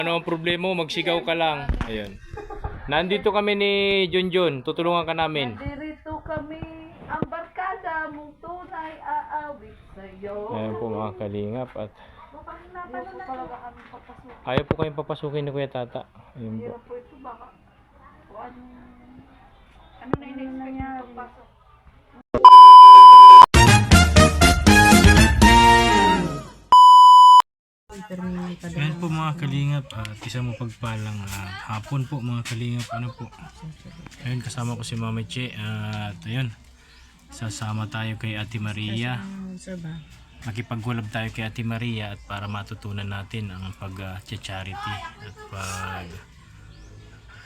Ano ang problema mo? Magsigaw ka lang. Ayun. Nandito kami ni Junjun. Tutulungan ka namin. Nandito kami, ang barkada mong tunay aawit sa'yo. Ayun po mga kalingap. At Ayaw po talaga kami papasok. ayaw po kayong papasukin ni Kuya Tata. Ayun po. Hirap po ito baka. O ano na in-expect mo papasok? Ayan po mga kalingap, at isa mo pagpalang hapon po mga kalingap, ano po. Ayun, kasama ko si Mama Che, at ayun, sasama tayo kay Ate Maria. Makipag-collab tayo kay Ate Maria at para matutunan natin ang pag-charity at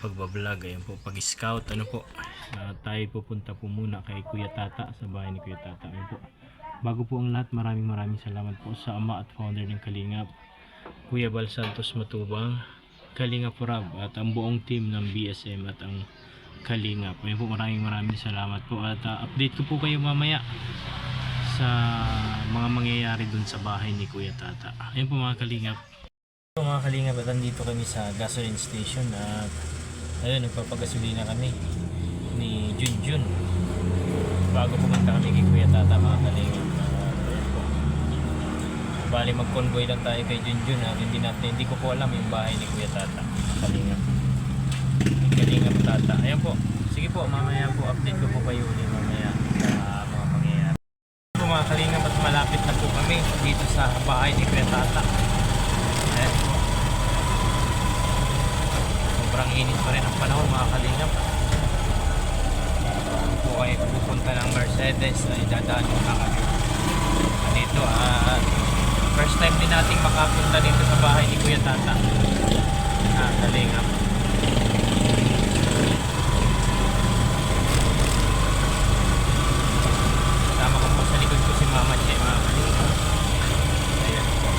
pagbablog. Ayun po, pag-scout, ano po. Tayo pupunta po muna kay Kuya Tata, sa bahay ni Kuya Tata. Ayun po. Bago po ang lahat, maraming salamat po sa ama at founder ng Kalingap, Kuya Bal Santos Matubang, Kalingap Rab, at ang buong team ng BSM at ang Kalingap. Ayun po, maraming salamat po, at update ko po kayo mamaya sa mga mangyayari dun sa bahay ni Kuya Tata. Ayun po mga Kalingap. Mga Kalingap, at andito kami sa gasoline station, at ayun, nagpapagasolina kami ni Junjun bago pumunta kami kay Kuya Tata mga Kalingap. Bali mag-convoy lang tayo kay Junjun, at hindi ko po alam yung bahay ni Kuya Tata. Kalingap. Kalingap Tata. Ayan po. Sige po, mamaya po update ko po kayo ulit mamaya sa mga pangyayari. Po mga Kalingap, at malapit na po kami dito sa bahay ni Kuya Tata. Ayan po. Sobrang init pa rin ang panahon mga Kalingap. Po kayo pupunta ng Mercedes, ay dadaan mo na kami dito, at first time din nating makapunta dito sa bahay ni Kuya Tata. Kalingap. Tama ko po sa likod ko si Mama Che, mga Kalingap. Ayan po.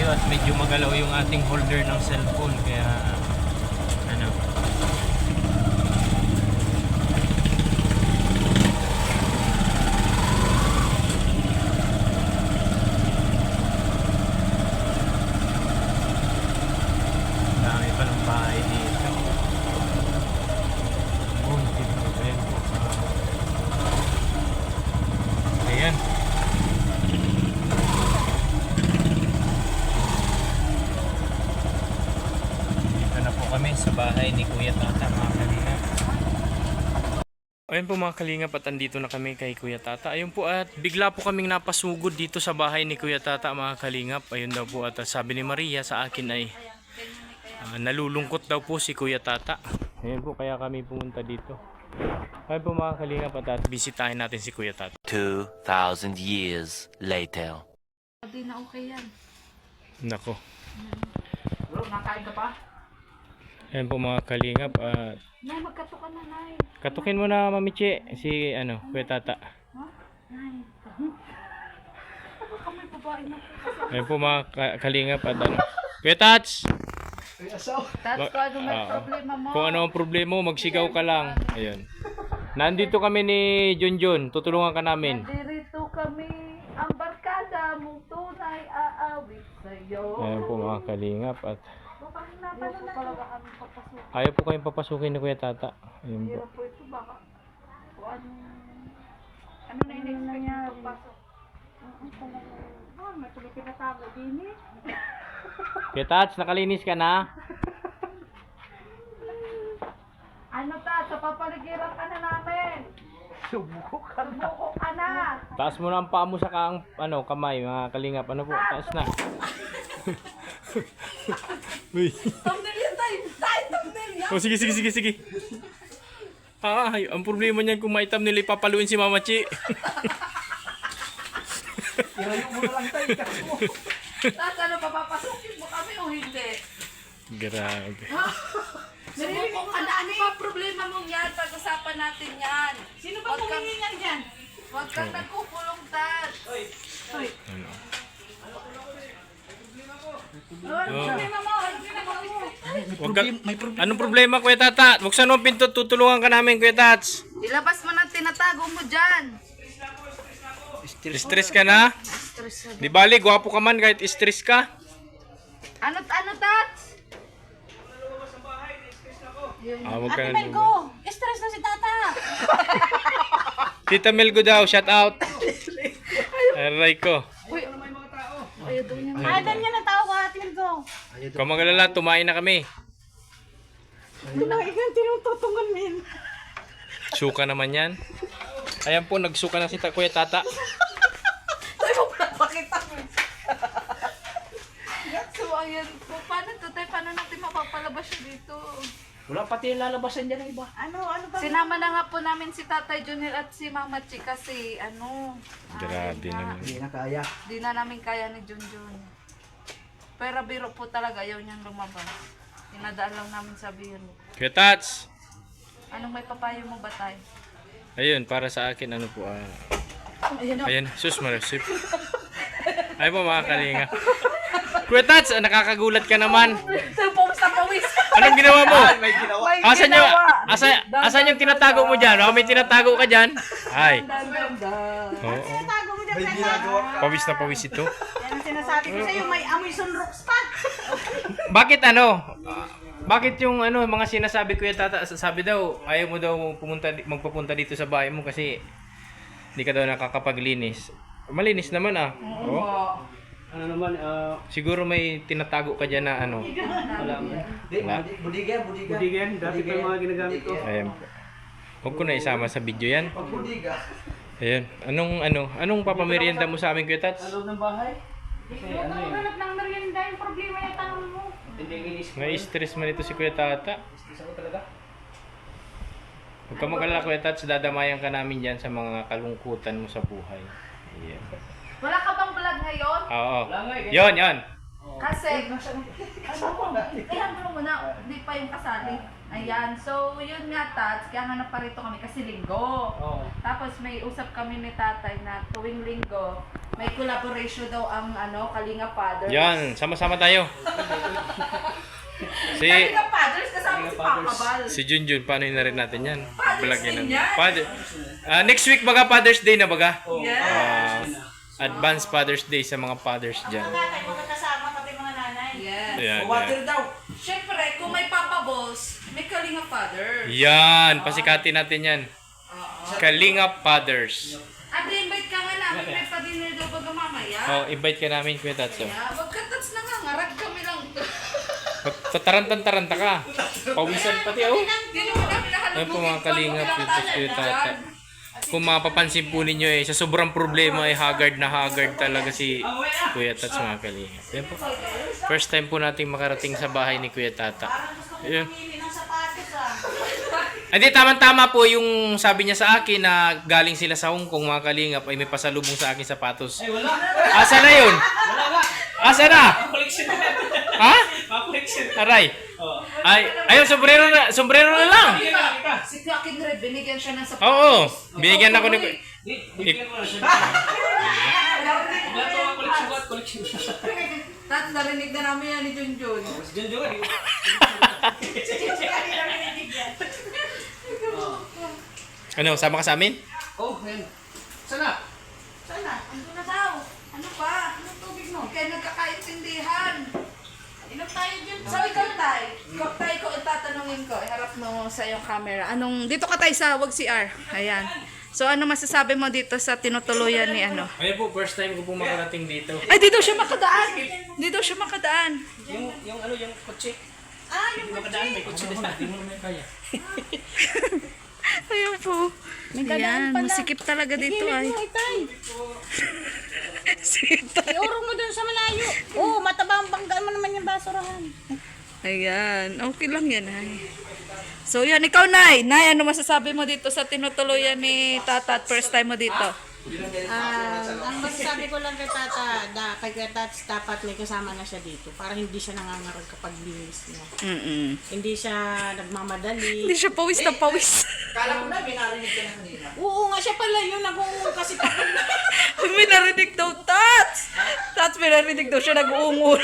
At medyo magalaw yung ating holder ng cellphone, kaya ano, dami pa ng bahay dito. Ayan. Kami sa bahay ni Kuya Tata mga Kalingap. Ayun po mga Kalingap, at andito na kami kay Kuya Tata. Ayun po, at bigla po kaming napasugod dito sa bahay ni Kuya Tata mga Kalingap. Ayun daw po, at sabi ni Maria sa akin ay nalulungkot daw po si Kuya Tata. Ayun po, kaya kami pumunta dito. Ayun po mga Kalingap, at bisitahin natin si Kuya Tata. 2,000 years later. Hindi na okay yan. Nako. Bro, nakain ka pa? Ayun po mga Kalingap, at Nay, magkatukan na, Nay. katukin mo na Mami Che, si Kuya Tata. Ha? Nay. Ako kami babae na po. Ayun po mga Kalingap, at ano, Kuya Tats! That's ko ano may problema mo. Kung ano ang problema mo, magsigaw ka lang. Ayun. Nandito kami ni Junjun. Tutulungan ka namin. Nandito kami, ang barkada mong tunay aawit sa'yo. Ayun po mga Kalingap, at Ayaw po talaga kami papasok. ayaw po kayong papasukin ni Kuya Tata. Ayun po. Hirap po ito baka. O ano na in-expect mo papasok? May tuloy pinatago din eh. Kuya Tats, nakalinis ka na? Ano ta, sa papaligiran ka na namin. Sumuko ka na. Taas mo na ang paa mo sa kamay, mga Kalingap. Ano po? Taas na. Uy. Thumbnail yan tayo. Thumbnail yan. Oh, sige. Ang problema niyan kung may thumbnail, ipapaluin si Mama Chi. Ilayo mo na lang tayo. Tapos ano, papapasukin mo kami o hindi? Grabe. Subukan ka na. Ano ba problema mong yan? Pag-usapan natin yan. Sino ba humingi yan dyan? Huwag kang nagkukulong, Tad. Ano? Problema mo. Wag ka, anong problema, Kuya Tata? Buksan mo ang pinto, tutulungan ka namin, Kuya Tats. Ilabas mo na tinatago mo dyan. Stress ka na? Stress na. Di bali, gwapo ka man kahit stress ka. Ano, Tats? Wag ka Ate na Melgo, stress na si Tata. Tita Melgo daw, shout out. Aray ko. Ayaw daw niya. Adan niya ng tao ko, Ate Melgo. Kung magalala, tumain na kami. Tumaingan, tinututungan min. Suka naman yan. Ayan po, nagsuka na si Kuya Tata. Ay, huwag na pakita mo. So, ayan po. Paano to, Tay? Paano natin mapapalabas siya dito? Wala pati lalabasan dyan ng iba. Ano ba? Sinama na nga po namin si Tatay Junior at si Mama Chi kasi Grabe naman. Hindi na kaya. di na namin kaya ni Junjun. Pero biro po talaga, ayaw niyang lumabas. Tinadaan lang namin sa biro. Kuya Tats. Anong may papayo mo ba, Tay? Ayun, para sa akin, ano po, ayan, sus marasip. Ay po, mga kalinga. Kuya Tats, nakakagulat ka naman. Pawis na pawis! Anong ginawa mo? May ginawa. Asan yung, asan yung tinatago mo dyan? Baka may tinatago ka dyan? Ay. Oo. Tago mo dyan, May Tata. ginagawa. Pawis na pawis ito. Yan ang sinasabi ko sa'yo, may amoy sunrox pa. Bakit ano? Bakit yung ano, mga sinasabi ko yung Tata, sabi daw, ayaw mo daw magpapunta dito sa bahay mo kasi hindi ka daw nakakapaglinis. Malinis naman ah. Oo. Ano naman, Siguro may tinatago ka dyan na ano. wala. Wala. Budigan. Dati pa yung mga ginagamit ko. Ayan po. Huwag ko na isama sa video yan. Pag budiga. Ayan. Anong papamerienda mo sa amin, Kuya Tats? Loob ng bahay. Kasi ano eh. Hanap ng merienda yung problema yung tanong mo. Hindi ginis ko. May stress man ito si Kuya Tata. Stress ako talaga. Huwag ka mag-alala, Kuya Tats. Dadamayan ka namin dyan sa mga kalungkutan mo sa buhay. Ayan. Wala ka bang vlog ngayon? Oo. Wala nga eh. Yon. Kasi, ano mo na, hindi pa yung kasali. Ayan, so yun nga, Tats, kaya nga naparito kami kasi linggo. Oo. Tapos may usap kami ni Tatay na tuwing linggo, may collaboration daw ang Kalinga Fathers. Yan. Sama-sama tayo. Si Kalinga Fathers, kasama si Papa Bal. si Junjun, paano yun na rin natin yan? Father's Day Vlogin yan. Next week baga Father's Day na baga? Yes. Advanced Father's Day sa mga fathers dyan. Tatay mo kasama, pati mga nanay. Yes. Ayan, Water yan. daw. Siyempre, kung may Papa Balls, may Kalinga Fathers. Yan, pasikatin natin yan. Kalinga Fathers. At invite ka nga namin, may pa-dinner daw baga mamaya. Oh, invite ka namin, Kuya Tatso. Yeah, wag ka, Tats, nangangarag kami lang. Tataranta-taranta ka. Pawisan pati, oh. Hindi naman namin nakalugugin. Ayun po mga Kalinga, Kuya Tata. Kung mapapansin po ninyo sa sobrang problema haggard na haggard talaga si Kuya Tats, mga Kalinga. Yan po. First time po nating makarating sa bahay ni Kuya Tata. Ayun. Pili ng sapatos ah. Hindi, tama-tama po yung sabi niya sa akin na galing sila sa Hong Kong, mga Kalingap, ay may pasalubong sa akin sapatos. Ay, wala. Asa na yun? Wala nga. Asa na? Collection. Ha? Collection. Aray. Oo. Ay, ayun, sombrero na lang. Si Joaquin Red, binigyan siya ng sapatos. Oo, binigyan ako ni... Bigyan mo na siya. Wala to ang collection. Tats, narinig na namin yan ni Junjun. Mas dyan juga. Ano, sama ka sa amin? Oh, yan. Sana. Sana, ando na daw. Ano pa? Anong tubig mo? Kaya nagkakaintindihan. Inom tayo dyan. So, ikaw, Tay. Tay ko, itatanungin ko. Iharap mo sa iyong camera. Dito ka, Tay, sa wag CR. Ayan. So, ano masasabi mo dito sa tinutuluyan ni ano? Ayun po, first time ko po makarating dito. Ay, dito siya makadaan. Dito siya makadaan. Yung ano, yung kotse. Ah, yung Makadaan, may kotse na. Hindi mo naman kaya. Ayun po. Ayan, masikip talaga dito ay. Tay. Sikip talaga. Iurong mo dun sa malayo. Oo, matabang banggaan mo naman yung basurahan. Ayan, okay lang yan ay. So yan, ikaw Nay. Nay, ano masasabi mo dito sa tinutuluyan ni Tata at first time mo dito? Ang masasabi ko lang kay Tata, kay Kuya Tats, dapat may kasama na siya dito para hindi siya nangangarag kapag linis niya. Hindi siya nagmamadali. Hindi siya pawis na pawis. Kala ko na, may narinig ka na kanina. Oo nga, siya pala yun. Nag-uungol kasi kapag May narinig daw, Tats! Tats, may narinig daw siya nag-uungol.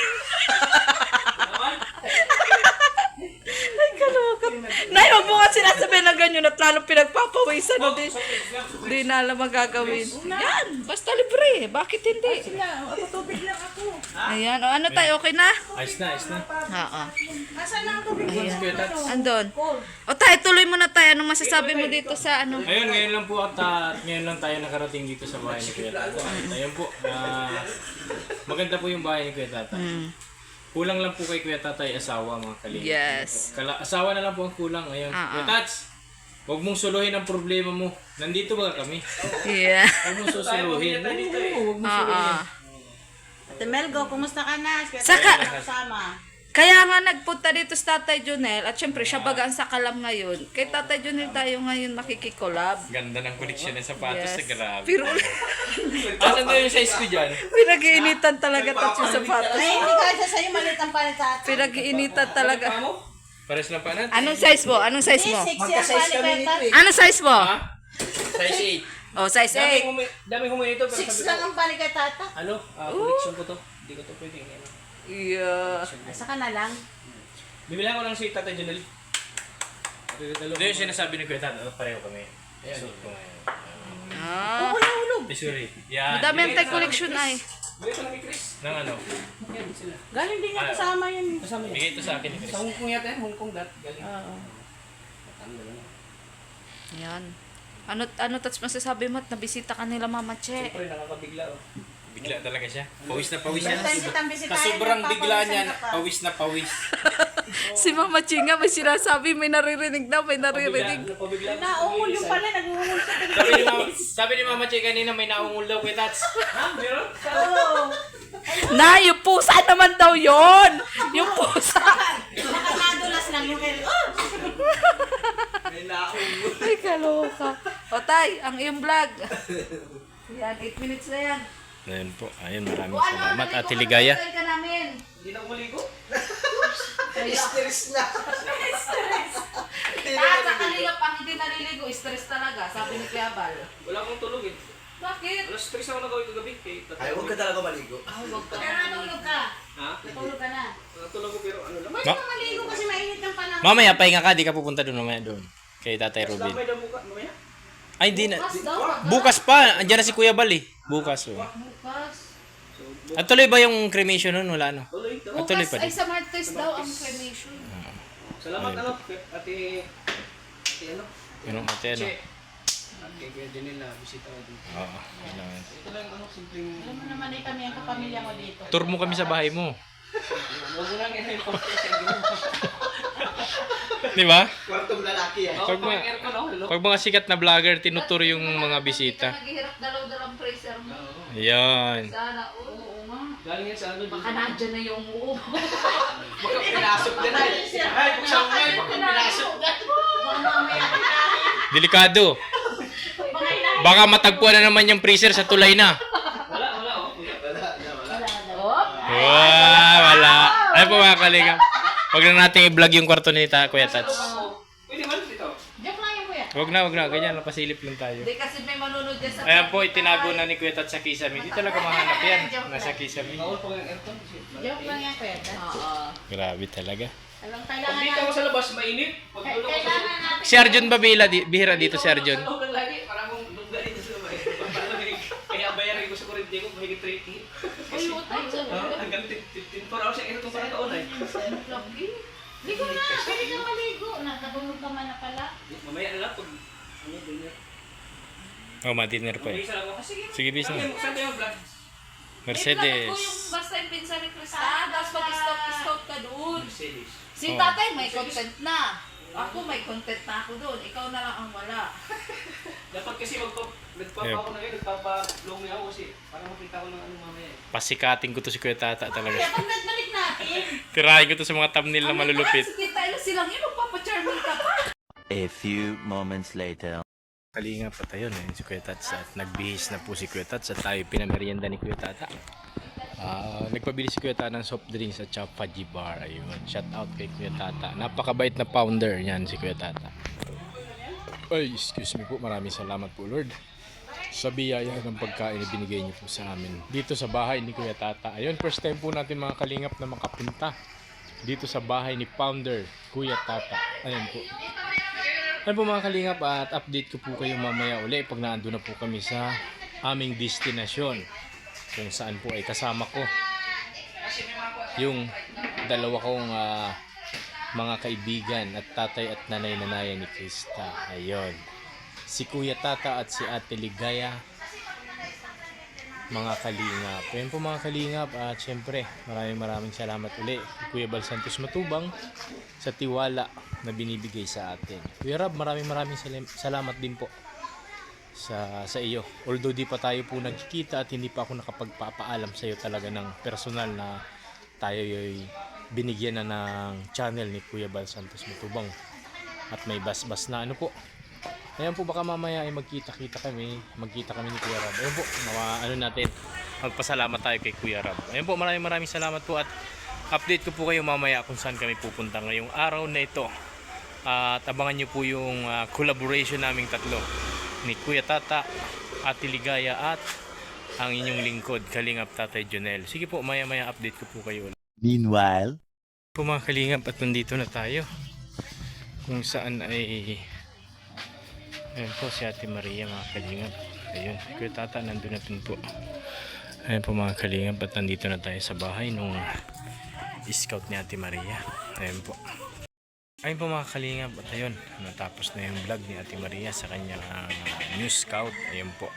Ay, kalukot. Nay, huwag mo nga sinasabi na ganyan at lalo pinagpapawisan. Hindi na alam magagawin. Yan, basta libre. Bakit hindi? ako tubig lang ako. Ayan, o ano tayo, okay na? Ayos na, ayos na. Oo. Asan na ang tubig? Kuya Tats. Andon. O tayo, tuloy mo na tayo. Anong masasabi mo dito sa ano? Ayun, ngayon lang po ngayon lang tayo nakarating dito sa bahay ni Kuya Tata. At ayun po, maganda po yung bahay ni Kuya Tata. Kulang lang po kay Kuya Tata ay asawa, mga kalingap. Yes. Asawa na lang po ang kulang. Ayun. Kuya Tats, huwag mong suluhin ang problema mo. Nandito ba kami? Yeah. Huwag mong susuluhin. Oo, huwag mong suluhin. Ate Melgo, kumusta ka na? Saka- Kasama. Kaya nga nagpunta dito si Tatay Jonel at syempre siya baga ang sakalam ngayon. Kay Tatay Jonel tayo ngayon makikikolab. Ganda ng koleksyon ng sapatos. Yes. Grabe. Pero Asan ba yung size ko dyan? pinag-iinitan talaga Tats yung sapatos. Ay, hindi ka sa'yo malit ang palit sa atin. Pinag-iinitan talaga. Pares lang pa natin. Anong size mo? Anong size mo? 6 years Magka-size palit kami Kuya nito Tats. eh. Anong size mo? Ha? Size 8. Oh, size 8. Daming humingi ito. 6 lang ang palit kay Tata. Ano? Koleksyon ko to. Hindi ko to pwede. Yeah. Asa ka na lang? Bibilang ko lang si Tatay Janel. Ito yung sinasabi ni Kuya Tata. Pareho kami. Suot ko ngayon. Ah. Sorry. Yan. Madami ang tayo collection ay. Bigay ito na kay Chris. Nang ano? Galing din niya kasama yun. Bigay ito sa akin ni Chris. Sa Hong Kong yata yan, Hong Kong galing. Oo. Yan. Ano Tats masasabi mo at nabisita ka nila Mama Che? Siyempre, nakakabigla oh. Bigla talaga siya. Pawis na pawis First yan. time kitang bisitahin. Kasobrang bigla nagpapawisan niyan. ka pa. Pawis na pawis. Si Mama Che nga may sinasabi, may naririnig daw, may naririnig. Napabigla. Naungol yung pala, nag-uungol siya. Sabi ni Mama Che kanina may naungol daw Kuya Tats. Ha? Meron? Oo. Na, yung pusa naman daw yon. Yung pusa. Nakakadulas lang yung kay... Oh! May naungol. Ay, kaloka. O tay, ang iyong vlog. Yan, 8 minutes na yan. Ayun po. Ayun, maraming salamat at Ligaya. ka namin. Hindi na umaligo. Stress na. Sa kanila pang hindi naliligo, stress talaga, sabi ni Kuya Bal. Wala akong tulog eh. Bakit? Alas 3 ako nagawin kagabi. Ay, huwag ka talaga maligo. Pero natulog ka. Ha? Natulog ka na. Natulog ko pero ano lang. Pwede ka maligo kasi mainit ng panahon. Mamaya, pahinga ka. Di ka pupunta doon mamaya doon. Kay Tatay Robin. Damay daw buka. Mamaya. Ay, di na. Bukas daw. Bukas pa. Andiyan na si Kuya Bal eh. Bukas. Oh. Bukas. At tuloy ba yung cremation nun? Wala no? Tuloy daw. At tuloy pa Ay, din. sa Martes daw ang cremation. Salamat ano. Ate ano? Yun ang ate ano. Che. Ate Kuya Janela, bisita ko dito. Oo. yun lang. Ito lang ano, simpleng... Alam mo naman eh kami ang kapamilya mo dito. Tour mo kami sa bahay mo. Huwag mo lang yung Di ba? Kwartong lalaki yan. Pag mga, aircon oh. Hello. pag mga sikat na vlogger, tinuturo yung mga bisita. Naghihirap dalaw-dalang freezer mo. Ayan. Sana, oo nga. Galing yan sa ano dito. Baka nandyan na yung uo. Baka pinasok din ay. Ay, buksan mo ay. Baka pinasok. Baka mamaya tinahin. Delikado. Baka inahin. Baka matagpuan na naman yung freezer sa tulay na. Wala, wala oh. Wala. Ay po mga kalingap. Huwag na natin i-vlog yung kwarto ni Kuya Tats. Pwede man dito. Joke lang yung kuya. Huwag na. Ganyan, napasilip lang tayo. Hindi kasi may manunod dyan sa... Ayan po, itinago na ni Kuya Tats sa kisame. Hindi talaga mahanap yan. Nasa kisame. Bawal pa yung aircon. Joke lang yan kuya. Oo. Grabe talaga. Alam, Pag kailangan dito ako sa labas, mainit. Pag tulog ako sa Kailangan natin. Si Arjun ba bihira dito si Arjun? Ako lang lagi, parang akong lugda dito sa labas. Kaya bayaran ko sa kurente ko, mahigit 3K. Ay, utang sa Hanggang 24 hours yung aircon para taon ay. Ligo na, pwede kang maligo. Nakabulog ka man na pala. Mamaya na lang pag ano dinner. Oh, ma-dinner pa eh. Mag-isa lang ako. Ah, sige. Sige, bis na. Saan tayo vlog? Mercedes. Yung basta yung pinsan ni Krista, tapos mag-scout ka doon. Mercedes. Si tatay may content na. Ako may content na ako doon. Ikaw na lang ang wala. Dapat kasi nagpapa ako na ngayon, nagpapa-vlog niya ako kasi para makita ko ng ano mamaya eh. Pasikatin ko to si Kuya Tata talaga. Kaya pag nagbalik natin. Tirahin ko to sa mga thumbnail na malulupit. Sige tayo silang yun, magpapacharming ka pa. A few moments later. Kalingap at ayun, si Kuya Tats at nagbihis na po si Kuya Tats at tayo pinamerienda ni Kuya Tata. Nagpabili si Kuya Tata ng soft drinks at saka fudgy bar. Ayun, shout out kay Kuya Tata. Napakabait na founder yan si Kuya Tata. Ay, excuse me po, maraming salamat po Lord sa biyaya ng pagkain na binigay niyo po sa amin dito sa bahay ni Kuya Tata. Ayun, first time po natin mga kalingap na makapunta dito sa bahay ni founder Kuya Tata. Ayun po. Ayun po mga kalingap, at update ko po kayo mamaya uli pag naandun na po kami sa aming destinasyon, kung saan po ay kasama ko yung dalawa kong mga kaibigan at tatay at nanay ni Krista. Ayun, si Kuya Tata at si Ate Ligaya, mga kalingap. Ayun po mga kalingap, at syempre maraming salamat uli kay Kuya Bal Santos Matubang sa tiwala na binibigay sa atin. Kuya Rab, maraming salamat din po sa iyo. Although di pa tayo po nagkikita at hindi pa ako nakapagpapaalam sa iyo talaga ng personal na tayo ay binigyan na ng channel ni Kuya Bal Santos Matubang at may basbas na ano po. Ayan po, baka mamaya ay magkita kami ni Kuya Rab. Ayun po, magpasalamat tayo kay Kuya Rab. Ayun po, maraming salamat po, at update ko po kayo mamaya kung saan kami pupunta ngayong araw na ito. At abangan nyo po yung collaboration naming tatlo ni Kuya Tata, Ate Ligaya at ang inyong lingkod Kalingap Tatay Jonel. Sige po, maya update ko po kayo. Meanwhile, Po mga Kalingap, at nandito na tayo kung saan ay ayun po si Ate Maria mga Kalingap. Ayun, Kuya Tata nandun na po. Ayun po mga Kalingap, at nandito na tayo sa bahay nung scout ni Ate Maria. Ayun po. Ayun po mga Kalingap, at ayun, natapos na yung vlog ni Ate Maria sa kanyang new scout. Ayun po.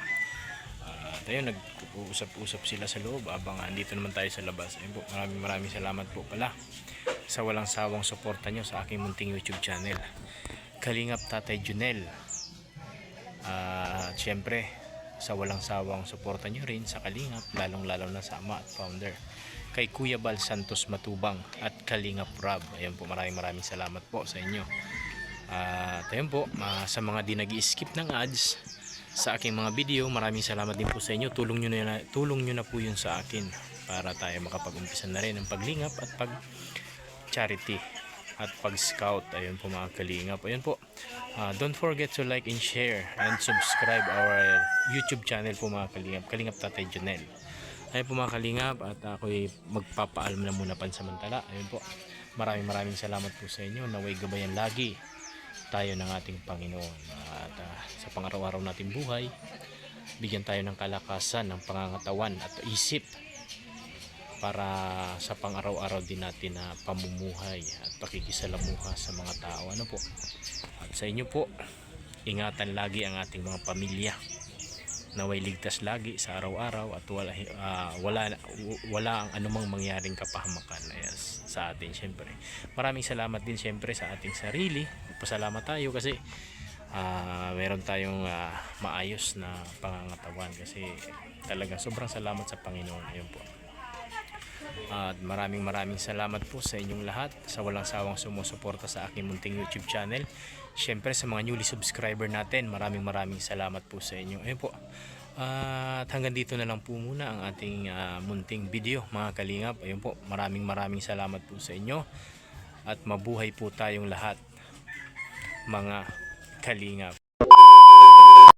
At ayun, nag-uusap-usap sila sa loob abang andito naman tayo sa labas. Ayun po, maraming salamat po pala sa walang sawang suporta nyo sa aking munting YouTube channel, Kalingap Tatay Jonel. At syempre, sa walang sawang suporta nyo rin sa Kalingap, lalong-lalo na sa ama at founder kay Kuya Bal Santos Matubang at Kalingap Rab. Ayun po, maraming salamat po sa inyo. At ayun po, sa mga di nag-i-skip ng ads sa aking mga video, maraming salamat din po sa inyo. Tulong nyo na po yun sa akin para tayo makapag-umpisa na rin ng paglingap at pag-charity at pag-scout. Ayun po mga Kalingap. Ayun po, don't forget to like and share and subscribe our YouTube channel po mga Kalingap, Kalingap Tatay Jonel. Ayun po mga Kalingap, at ako'y magpapaalam na muna pansamantala. Ayun po, maraming salamat po sa inyo. Naway gabayan lagi tayo ng ating Panginoon, at sa pang-araw-araw nating buhay, bigyan tayo ng kalakasan ng pangangatawan at isip para sa pang-araw-araw din natin na pamumuhay at pakikisalamuha sa mga tao. Ano po? At sa inyo po, ingatan lagi ang ating mga pamilya. Naway ligtas lagi sa araw-araw at wala ang anumang mangyaring kapahamakan sa atin. Syempre, maraming salamat din syempre sa ating sarili. Pasalamat tayo kasi meron tayong maayos na pangangatawan, kasi talagang sobrang salamat sa Panginoon. Ayun po. At maraming salamat po sa inyong lahat sa walang sawang sumusuporta sa aking munting YouTube channel. Syempre sa mga newly subscriber natin, maraming salamat po sa inyo. Ayun po. At hanggang dito na lang po muna ang ating munting video mga Kalingap. Ayun po, maraming salamat po sa inyo, at mabuhay po tayong lahat mga Kalingap.